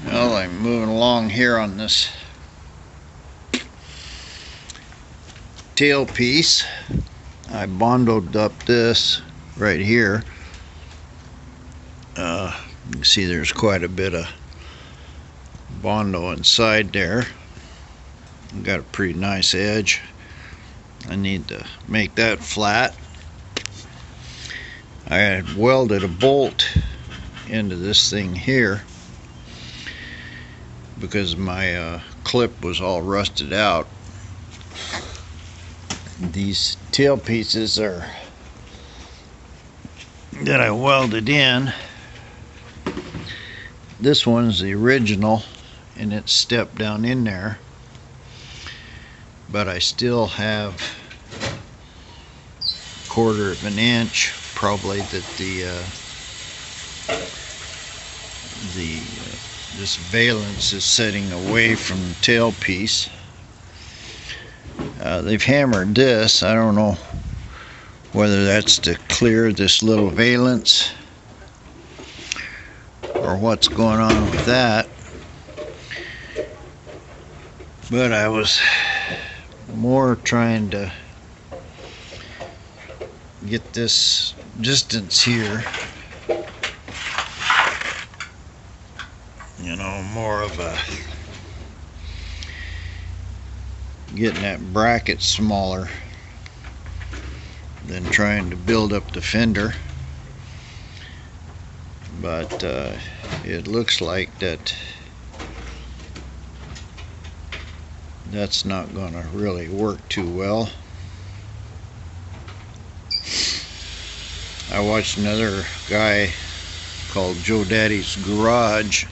Well, I'm moving along here on this tailpiece. I bondoed up this right here. You can see there's quite a bit of bondo inside there. Got a pretty nice edge. I need to make that flat. I had welded a bolt into this thing here because my clip was all rusted out. These tail pieces are that I welded in. This one's the original and it's stepped down in there, but I still have a 1/4 of an inch probably that this valence is setting away from the tailpiece. They've hammered this. I don't know whether that's to clear this little valence or what's going on with that, but I was more trying to get this distance here, you know, more of a getting that bracket smaller than trying to build up the fender. But it looks like that's not going to really work too well. I watched another guy called Joe Daddy's Garage,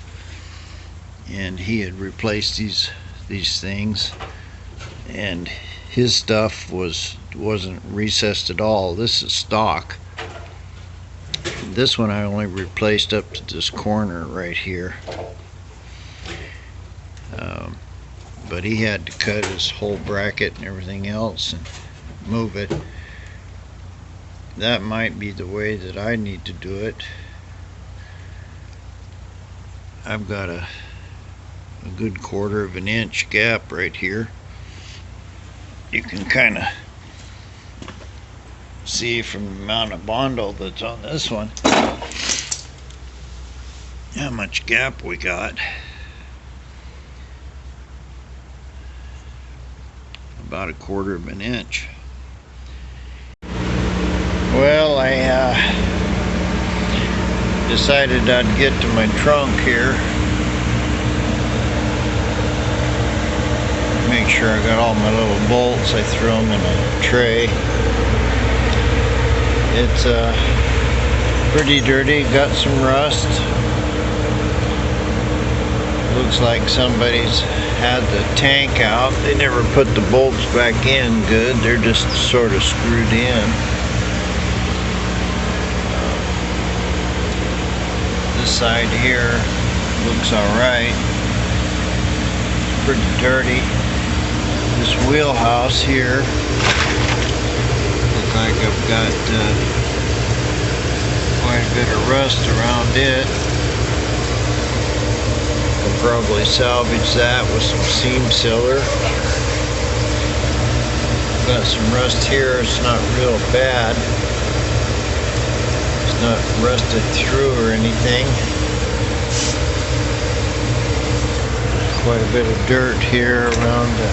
and he had replaced these things, and his stuff wasn't recessed at all. This is stock. This one I only replaced up to this corner right here, but he had to cut his whole bracket and everything else and move it. That might be the way that I need to do it. I've got a good 1/4 of an inch gap right here. You can kind of see from the amount of bondo that's on this one how much gap we got. About a 1/4 of an inch. Well, I decided I'd get to my trunk here, make sure I got all my little bolts. I threw them in a tray. It's pretty dirty, got some rust. Looks like somebody's had the tank out. They never put the bolts back in good. They're just sort of screwed in. This side here looks alright. Pretty dirty. This wheelhouse here looks like I've got quite a bit of rust around it. I'll probably salvage that with some seam sealer. Got some rust here. It's not real bad. It's not rusted through or anything. Quite a bit of dirt here around the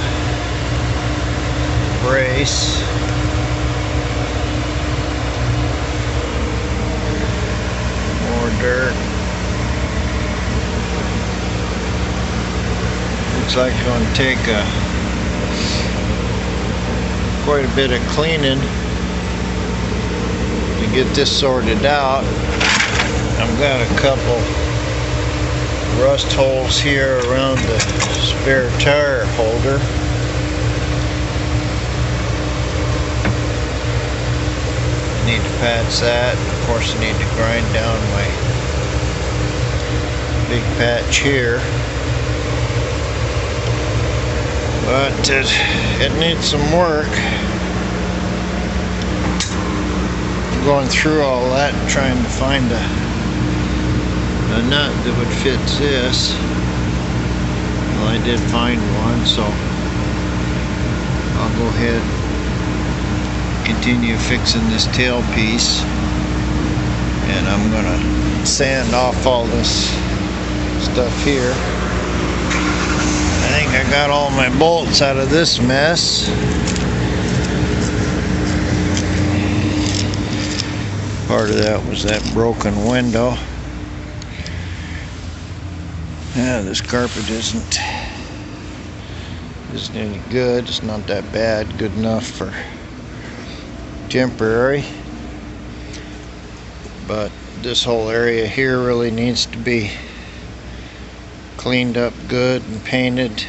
brace. More dirt. Looks like it's going to take quite a bit of cleaning to get this sorted out. I've got a couple rust holes here around the spare tire holder. Need to patch that. Of course, I need to grind down my big patch here. But it needs some work. I'm going through all that and trying to find a nut that would fit this. Well, I did find one, so I'll go ahead and continue fixing this tailpiece, and I'm gonna sand off all this stuff here. I think I got all my bolts out of this mess. Part of that was that broken window. Yeah, this carpet isn't any good. It's not that bad. Good enough for temporary. But this whole area here really needs to be cleaned up good and painted.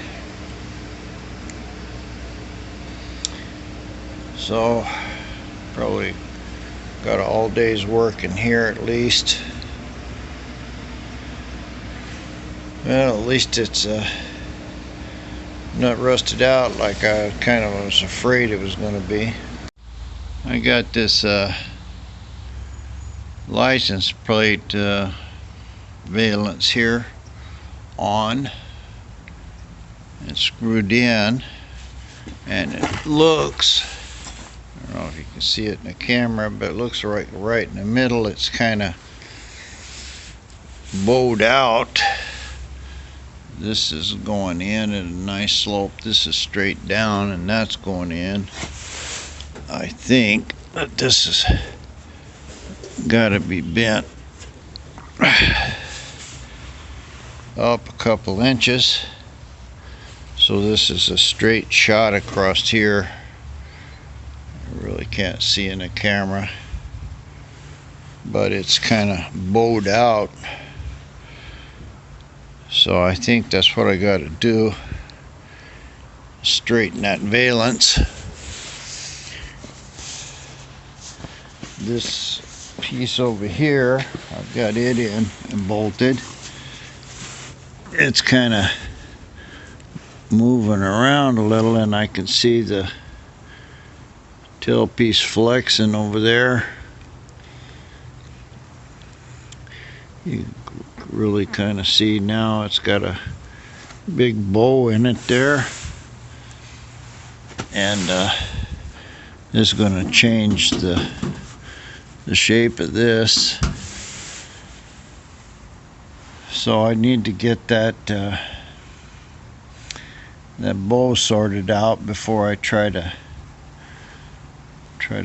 So probably got all day's work in here at least. Well, at least it's not rusted out like I kind of was afraid it was going to be. I got this license plate valence here on. It's screwed in, and it looks, I don't know if you can see it in the camera, but it looks right in the middle. It's kind of bowed out. This is going in at a nice slope. This is straight down, and that's going in. I think that this has got to be bent up a couple inches. So this is a straight shot across here. I really can't see in the camera, but it's kind of bowed out. So I think that's what I got to do. Straighten that valence. This piece over here, I've got it in and bolted. It's kind of moving around a little, and I can see the tailpiece flexing over there. You really kind of see now it's got a big bow in it there, and this is going to change the shape of this. So I need to get that bow sorted out before I try to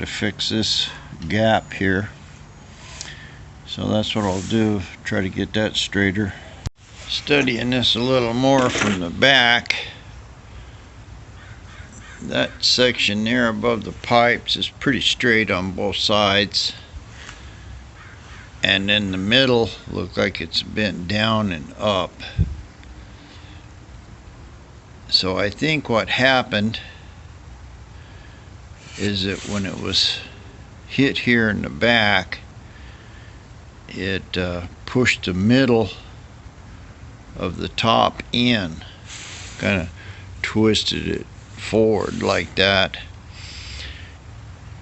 fix this gap here. So that's what I'll do, try to get that straighter. Studying this a little more from the back, that section there above the pipes is pretty straight on both sides, and in the middle looks like it's bent down and up. So I think what happened is that when it was hit here in the back, it pushed the middle of the top in, kind of twisted it forward like that,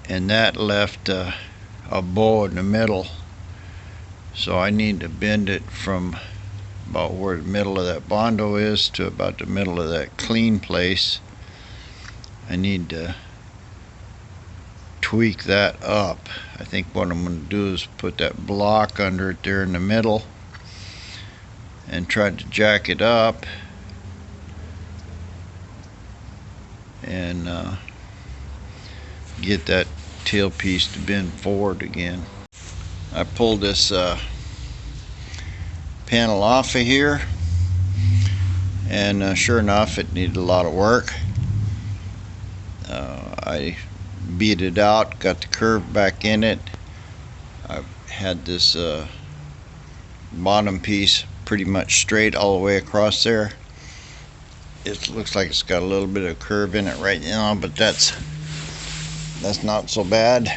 and that left a bow in the middle. So I need to bend it from about where the middle of that bondo is to about the middle of that clean place. I need to tweak that up. I think what I'm going to do is put that block under it there in the middle and try to jack it up and get that tailpiece to bend forward again. I pulled this panel off of here, and sure enough it needed a lot of work. I beat it out, got the curve back in it. I had this bottom piece pretty much straight all the way across there. It looks like it's got a little bit of curve in it right now, but that's not so bad.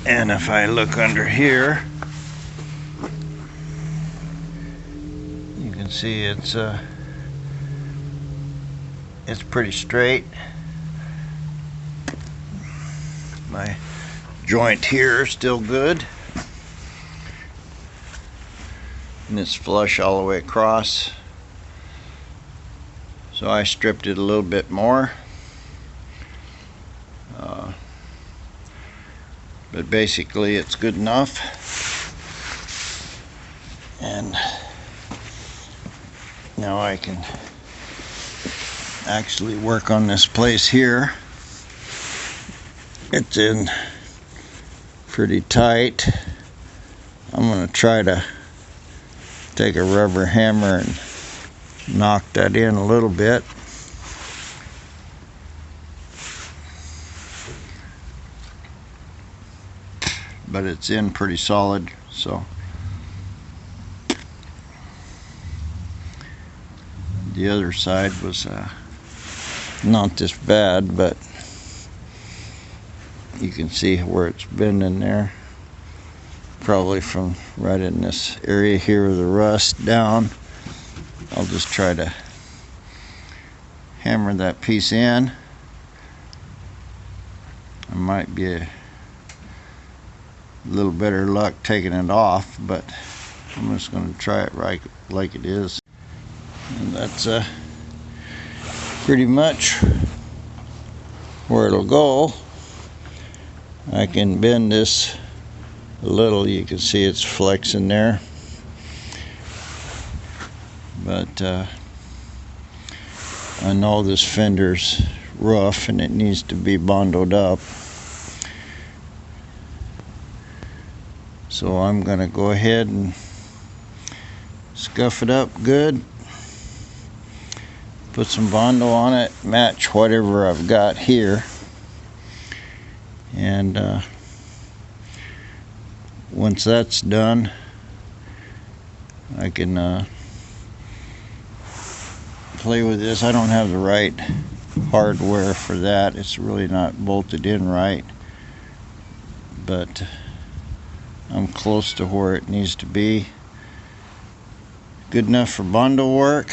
And if I look under here, you can see it's pretty straight. My joint here is still good. and it's flush all the way across. So I stripped it a little bit more, but basically it's good enough. And now I can actually work on this place here. It's in pretty tight. I'm going to try to take a rubber hammer and knock that in a little bit. But it's in pretty solid, so the other side was not this bad, but you can see where it's been in there, probably from right in this area here of the rust down. I'll just try to hammer that piece in. I might be a little better luck taking it off, but I'm just going to try it right like it is. And that's pretty much where it'll go. I can bend this a little. You can see it's flexing there, but I know this fender's rough and it needs to be bondoed up. So I'm going to go ahead and scuff it up good, put some bondo on it, match whatever I've got here, and once that's done, I can play with this. I don't have the right hardware for that. It's really not bolted in right, but I'm close to where it needs to be. Good enough for bondo work,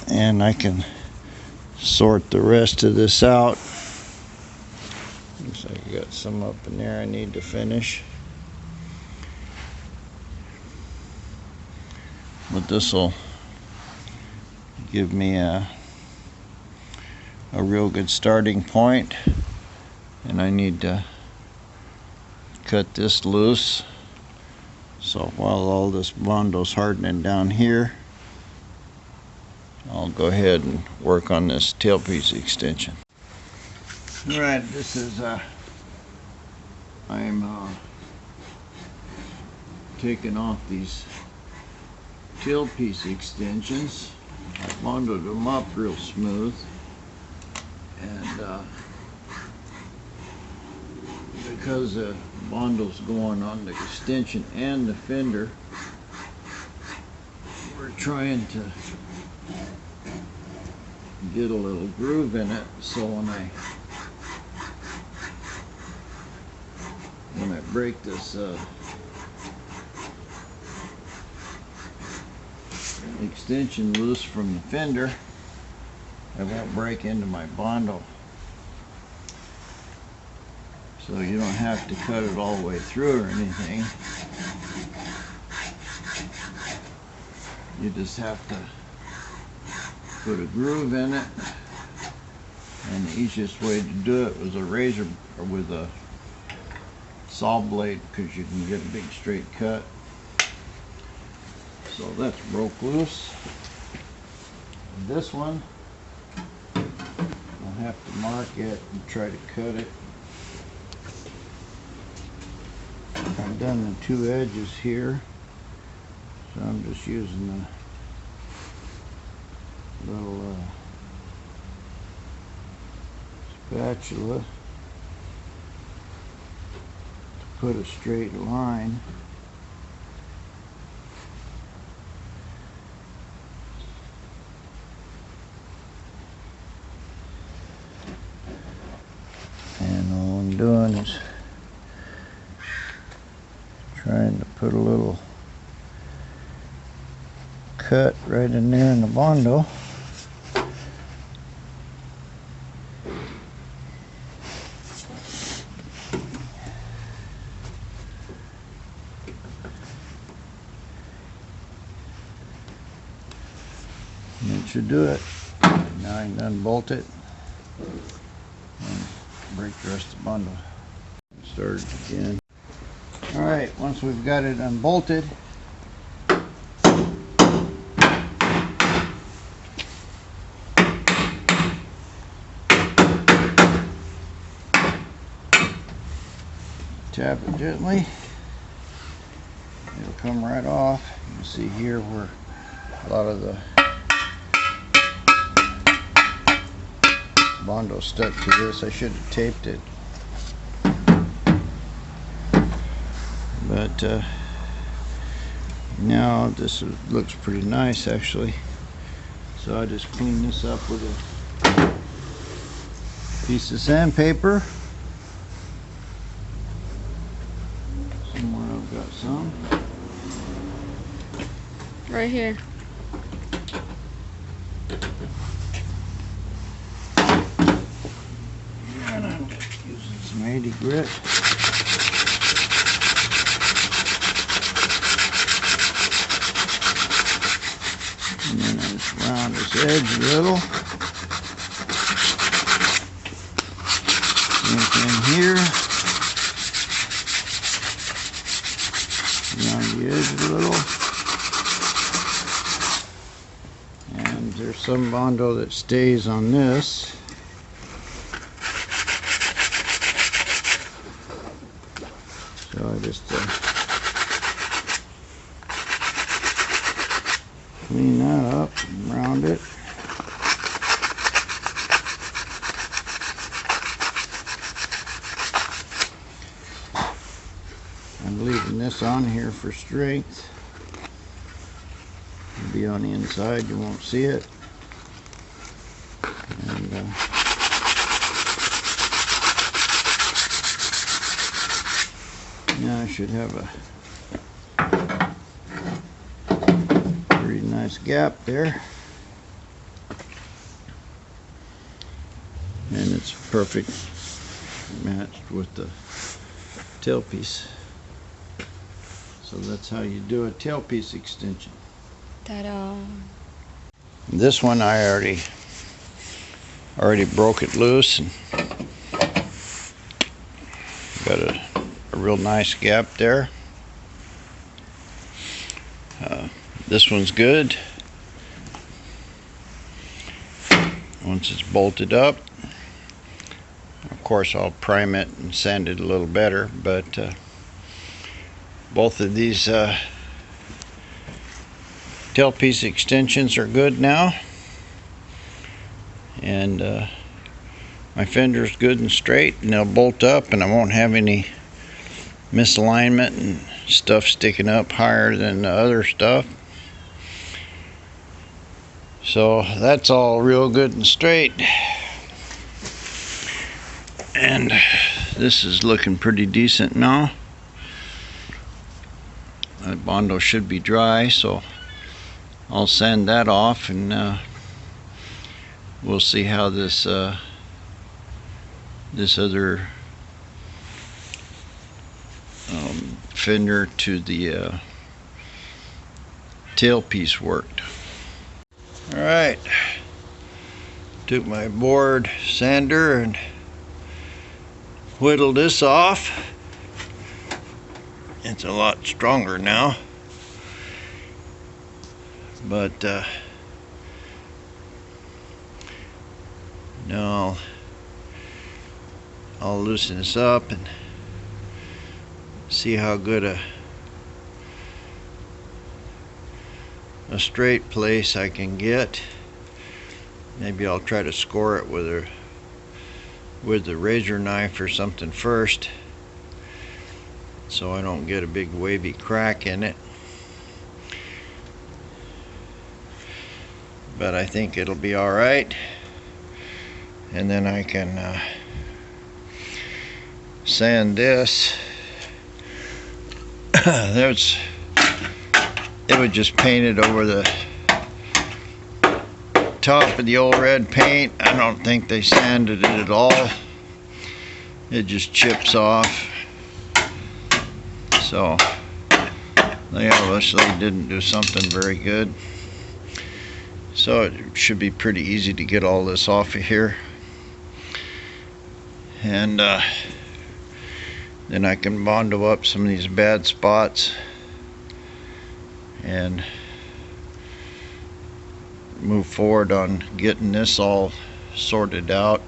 and I can sort the rest of this out. Looks like I got some up in there I need to finish, but this will give me a real good starting point. And I need to cut this loose, so while all this bondo's hardening down here, I'll go ahead and work on this tailpiece extension. Alright, this is I'm taking off these tailpiece extensions. I bondoed them up real smooth, and because the bondo's going on the extension and the fender, we're trying to get a little groove in it, so when I break this extension loose from the fender, I won't break into my bondo. So you don't have to cut it all the way through or anything. You just have to put a groove in it, and the easiest way to do it was a razor or with a saw blade, because you can get a big straight cut. So that's broke loose. And this one, I'll have to mark it and try to cut it. I've done the two edges here, so I'm just using the little spatula to put a straight line. And all I'm doing is trying to put a little cut right in there in the bondo. should do it. Now I can unbolt it and break the rest of the bundle. Start it again. Alright, once we've got it unbolted, tap it gently, it'll come right off. You can see here where a lot of the bondo stuck to this. I should have taped it, but now this looks pretty nice actually. So I just clean this up with a piece of sandpaper. Somewhere I've got some. Right here. And I'm using some 80 grit. And then I just round this edge a little. Same thing here. Round the edge a little. And there's some bondo that stays on this. So I just clean that up and round it. I'm leaving this on here for strength. It'll be on the inside, you won't see it. And now I should have a pretty nice gap there. And it's perfect matched with the tailpiece. So that's how you do a tailpiece extension. Ta-da! This one I already broke it loose and got a real nice gap there. This one's good. Once it's bolted up, of course I'll prime it and sand it a little better, but both of these tailpiece extensions are good now, and my fender's good and straight, and they'll bolt up and I won't have any misalignment and stuff sticking up higher than the other stuff. So that's all real good and straight, and this is looking pretty decent now. The bondo should be dry, so I'll sand that off, and we'll see how this this other fender to the tailpiece worked. Alright, took my board sander and whittled this off. It's a lot stronger now, but now I'll loosen this up and see how good a straight place I can get. Maybe I'll try to score it with the razor knife or something first, so I don't get a big wavy crack in it. But I think it'll be alright, and then I can sand this. It was just painted over the top of the old red paint. I don't think they sanded it at all. It just chips off. So they obviously didn't do something very good. So it should be pretty easy to get all this off of here, and then I can bondo up some of these bad spots and move forward on getting this all sorted out.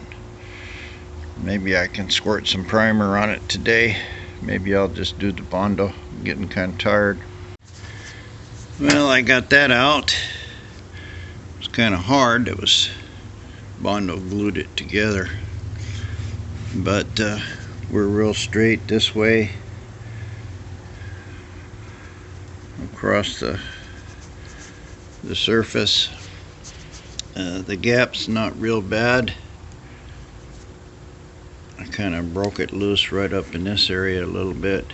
Maybe I can squirt some primer on it today. Maybe I'll just do the bondo. I'm getting kind of tired. Well, I got that out. It was kind of hard. It was bondo glued it together, but we're real straight this way across the surface. The gap's not real bad. I kind of broke it loose right up in this area a little bit.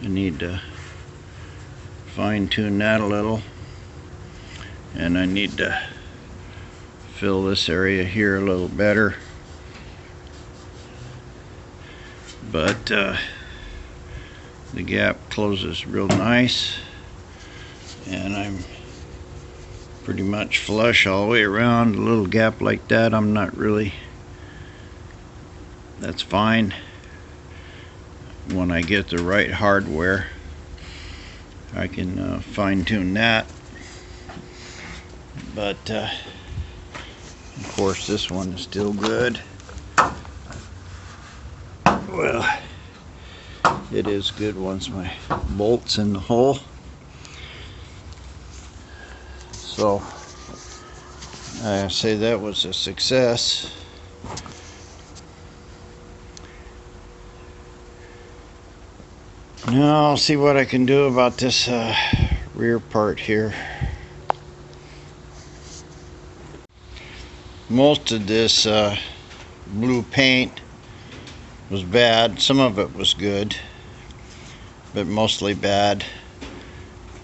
I need to fine-tune that a little, and I need to fill this area here a little better. But the gap closes real nice, and I'm pretty much flush all the way around. A little gap like that, I'm not really, that's fine when I get the right hardware. I can fine-tune that, but of course this one is still good. Well, it is good once my bolt's in the hole. So I say that was a success. Now I'll see what I can do about this rear part here. Most of this blue paint was bad. Some of it was good, but mostly bad.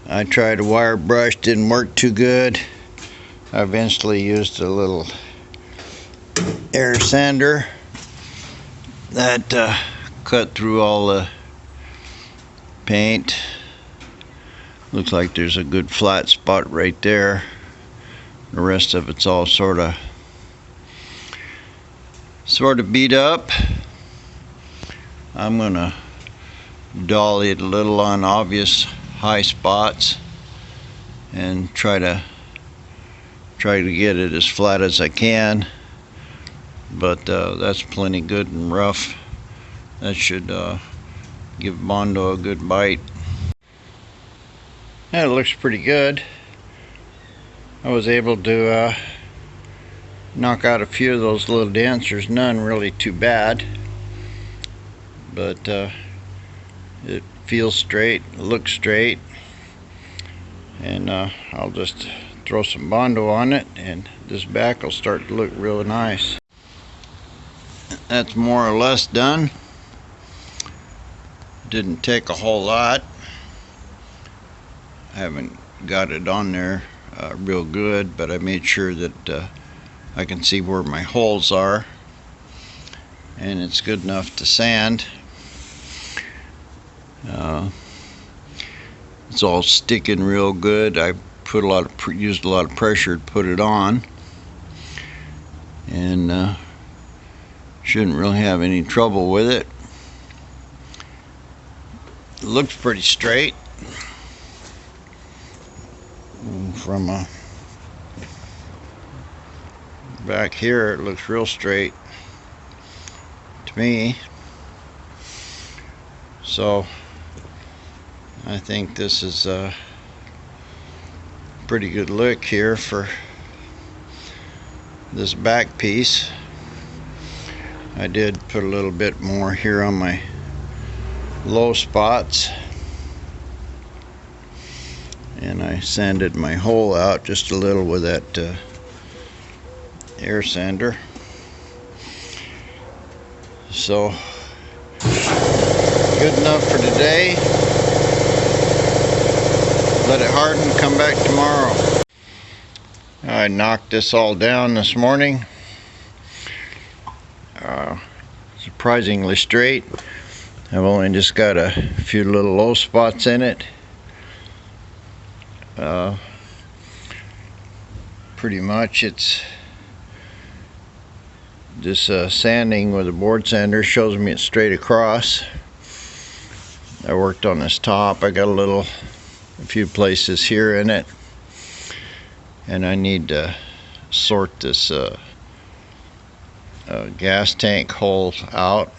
I tried a wire brush, didn't work too good. I eventually used a little air sander that cut through all the paint. Looks like there's a good flat spot right there. The rest of it's all sort of beat up. I'm gonna dolly it a little on obvious high spots and try to get it as flat as I can, but that's plenty good and rough. That should give bondo a good bite. Yeah, it looks pretty good. I was able to knock out a few of those little dents. There's none really too bad, but it feels straight, looks straight, and I'll just throw some bondo on it and this back will start to look real nice. That's more or less done. Didn't take a whole lot. I haven't got it on there real good, but I made sure that I can see where my holes are, and it's good enough to sand. It's all sticking real good. I put used a lot of pressure to put it on, and shouldn't really have any trouble with it. It looks pretty straight from back here. It looks real straight to me. So I think this is a pretty good look here for this back piece. I did put a little bit more here on my low spots, and I sanded my hole out just a little with that air sander. So good enough for today. Let it harden, come back tomorrow. I knocked this all down this morning. Surprisingly straight. I've only just got a few little low spots in it. pretty much. It's this sanding with a board sander shows me it's straight across. I worked on this top. I got a few places here in it, and I need to sort this gas tank hole out.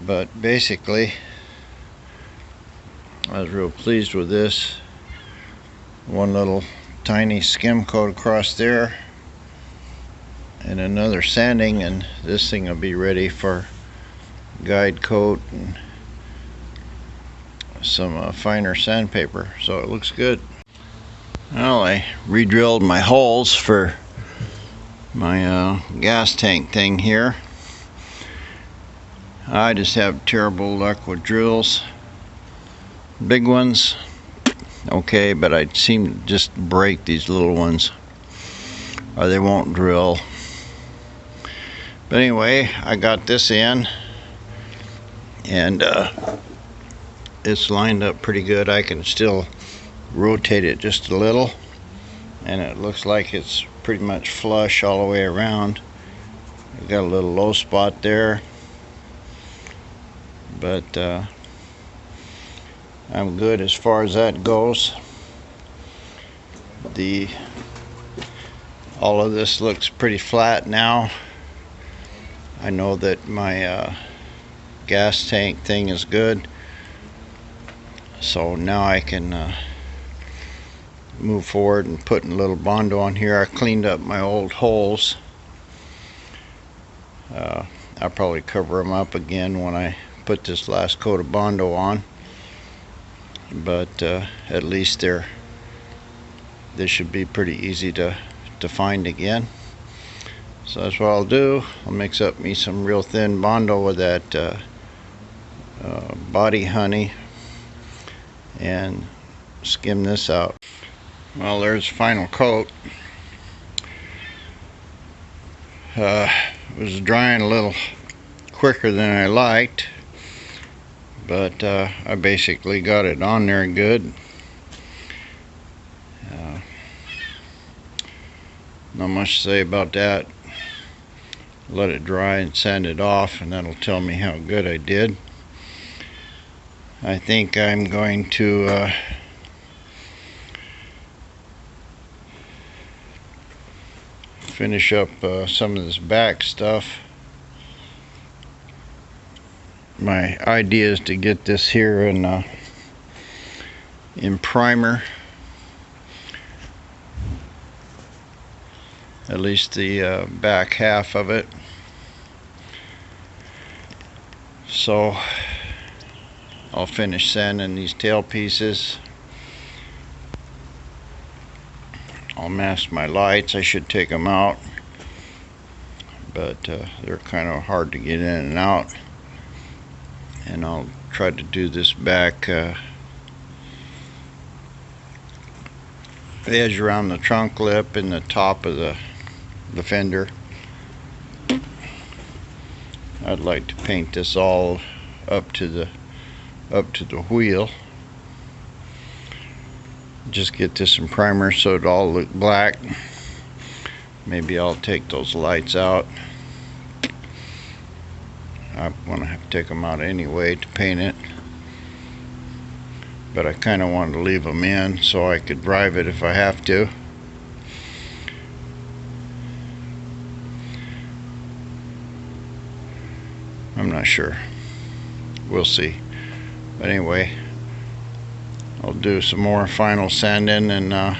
But basically, I was real pleased with this. One little tiny skim coat across there and another sanding, and this thing will be ready for guide coat and some finer sandpaper, so it looks good. Well, I re-drilled my holes for my gas tank thing here. I just have terrible luck with drills. Big ones, okay, but I seem to just break these little ones, or they won't drill. But anyway, I got this in, and it's lined up pretty good. I can still rotate it just a little, and it looks like it's pretty much flush all the way around. I got a little low spot there, but I'm good as far as that goes. All of this looks pretty flat now. I know that my gas tank thing is good, so now I can move forward and put a little Bondo on here. I cleaned up my old holes. I'll probably cover them up again when I put this last coat of Bondo on, but at least they should be pretty easy to find again. So that's what I'll do. I'll mix up me some real thin Bondo with that body honey and skim this out. Well, there's the final coat. It was drying a little quicker than I liked, but I basically got it on there good. Not much to say about that. Let it dry and sand it off, and that'll tell me how good I did. I think I'm going to finish up some of this back stuff. My idea is to get this here in primer, at least the back half of it. So I'll finish sanding these tail pieces. I'll mask my lights. I should take them out, but they're kind of hard to get in and out. And I'll try to do this back edge around the trunk lip and the top of the fender. I'd like to paint this all up to the wheel. Just get this in primer so it all look black. Maybe I'll take those lights out. I'm gonna have to take them out anyway to paint it, but I kind of wanted to leave them in so I could drive it if I have to. I'm not sure. We'll see. But anyway, I'll do some more final sanding and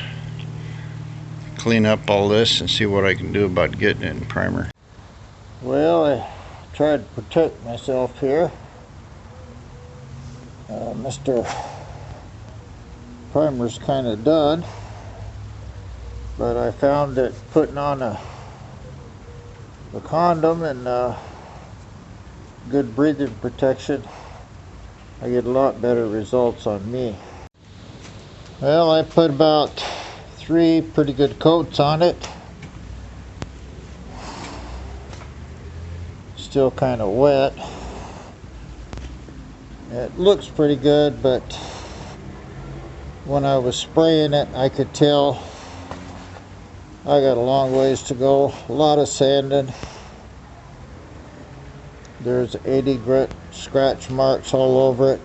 clean up all this and see what I can do about getting it in primer. Well, I tried to protect myself here. Mr. Primer's kind of done, but I found that putting on a condom and good breathing protection, I get a lot better results on me. Well, I put about 3 pretty good coats on it. Still kind of wet. It looks pretty good, but when I was spraying it, I could tell I got a long ways to go, a lot of sanding. There's 80 grit scratch marks all over it.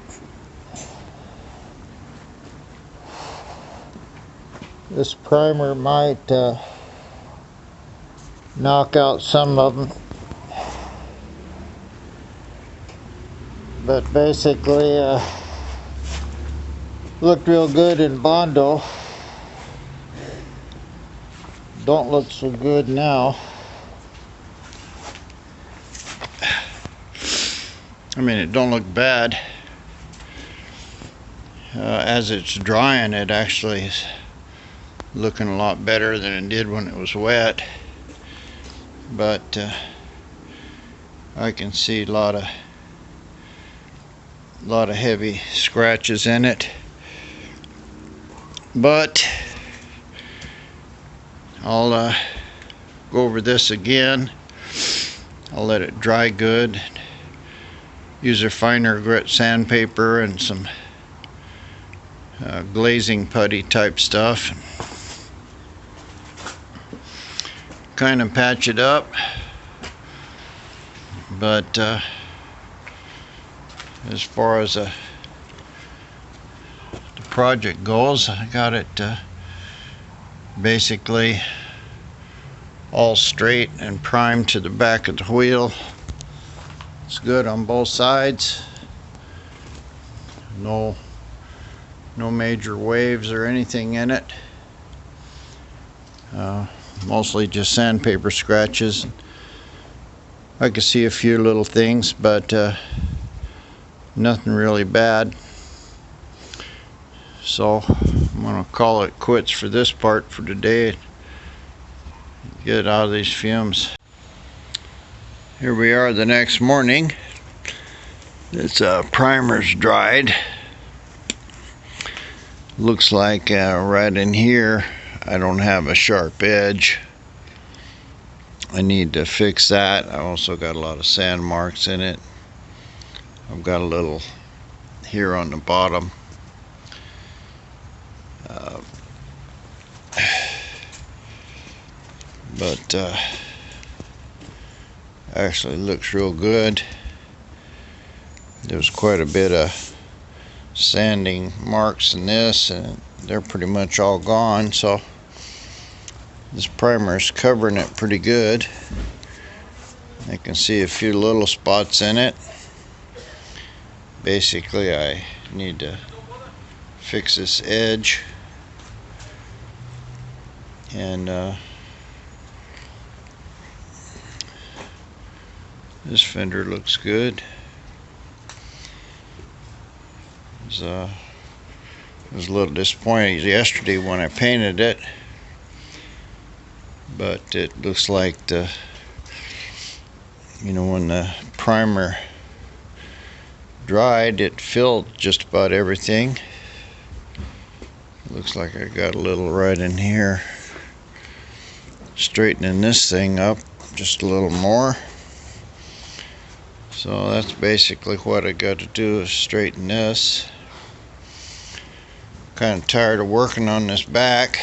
This primer might knock out some of them, but basically looked real good in Bondo. Don't look so good now. I mean, it don't look bad. As it's drying, it actually is looking a lot better than it did when it was wet. But I can see a lot of heavy scratches in it. But I'll go over this again. I'll let it dry good. Use a finer grit sandpaper and some glazing putty type stuff. Kind of patch it up. But as far as the project goes, I got it basically all straight and primed to the back of the wheel. It's good on both sides. No major waves or anything in it. Mostly just sandpaper scratches. I could see a few little things, but nothing really bad. So I'm gonna call it quits for this part for today. Get out of these fumes. Here we are the next morning. This primer's dried. Looks like right in here I don't have a sharp edge. I need to fix that. I also got a lot of sand marks in it. I've got a little here on the bottom. But actually looks real good. There's quite a bit of sanding marks in this, and they're pretty much all gone, so this primer is covering it pretty good. I can see a few little spots in it. Basically I need to fix this edge, and this fender looks good. I was a little disappointed yesterday when I painted it, but it looks like when the primer dried, it filled just about everything. Looks like I got a little right in here. Straightening this thing up just a little more. So that's basically what I got to do, is straighten this. Kind of tired of working on this back.